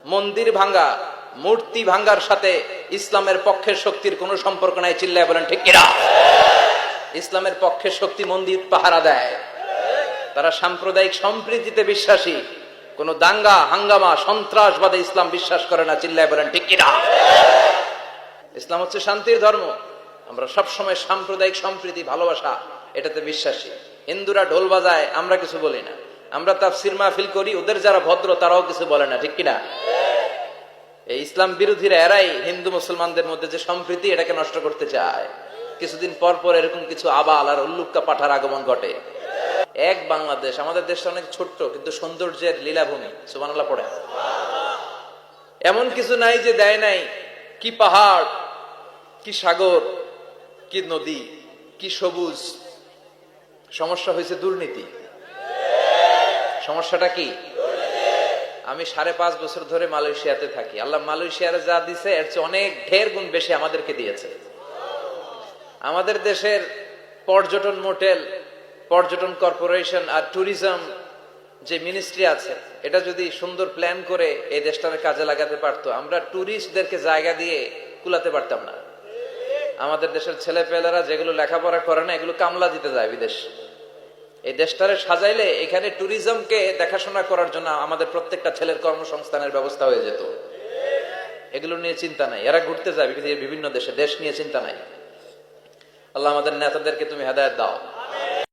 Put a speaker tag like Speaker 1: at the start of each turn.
Speaker 1: মন্দির ভাঙ্গা, মূর্তি ভাঙ্গার সাথে ইসলামের পক্ষের শক্তির কোনো সম্পর্ক নাই। চিল্লায় বলেন ঠিক কিনা? ইসলামের পক্ষের শক্তি মন্দির পাহারা দেয়। তারা সাম্প্রদায়িক সম্প্রীতিতে বিশ্বাসী, কোন দাঙ্গা হাঙ্গামা সন্ত্রাসবাদে ইসলাম বিশ্বাস করে না। চিল্লায় বলেন ঠিক কিনা? ইসলাম হচ্ছে শান্তির ধর্ম। আমরা সবসময় সাম্প্রদায়িক সম্প্রীতি, ভালোবাসা এটাতে বিশ্বাসী। হিন্দুরা ঢোল বাজায়, আমরা কিছু বলি না। আমরা তাফসীর মাহফিল করি, ওদের যারা ভদ্র তারাও কিছু বলে না। ঠিক কিনা? এই ইসলাম বিরোধীরা এরাই হিন্দু মুসলমানদের মধ্যে যে সম্প্রীতি এটাকে নষ্ট করতে চায়। কিছুদিন পর পর এরকম কিছু আবাল আর উল্লুক্কা পাঠার আগমন ঘটে। এক বাংলাদেশ, আমাদের দেশটা অনেক ছোট্ট কিন্তু সৌন্দর্যের লীলাভূমি। সুবহানাল্লাহ পড়ে। এমন কিছু নাই যে দেয় নাই। কি পাহাড়, কি সাগর, কি নদী, কি সবুজ। সমস্যা হয়েছে দুর্নীতি। সমস্যাটা কি? আমি 5.5 বছর ধরে মালয়েশিয়াতে থাকি। আল্লাহ মালয়েশিয়ার যা দিছে এর চেয়ে অনেক ঢের গুণ বেশি আমাদেরকে দিয়েছে। আমাদের দেশের পর্যটন মোটেল, পর্যটন কর্পোরেশন আর ট্যুরিজম যে মিনিস্ট্রি আছে, এটা যদি সুন্দর প্ল্যান করে এই দেশটাকে কাজে লাগাতে পারতো, আমরা ট্যুরিস্টদেরকে জায়গা দিয়ে কুলাতে পারতাম না। আমাদের দেশের ছেলে পেলেরা যেগুলো লেখাপড়া করে না, এগুলো কামলা দিতে যায় বিদেশ। এই দেশটারে সাজাইলে এখানে ট্যুরিজমকে দেখাশোনা করার জন্য আমাদের প্রত্যেকটা ছেলের কর্মসংস্থানের ব্যবস্থা হয়ে যেত। এগুলো নিয়ে চিন্তা নাই। এরা ঘুরতে যায় বিভিন্ন দেশে, দেশ নিয়ে চিন্তা নাই। আল্লাহ আমাদের নেতাদেরকে তুমি হেদায়েত দাও।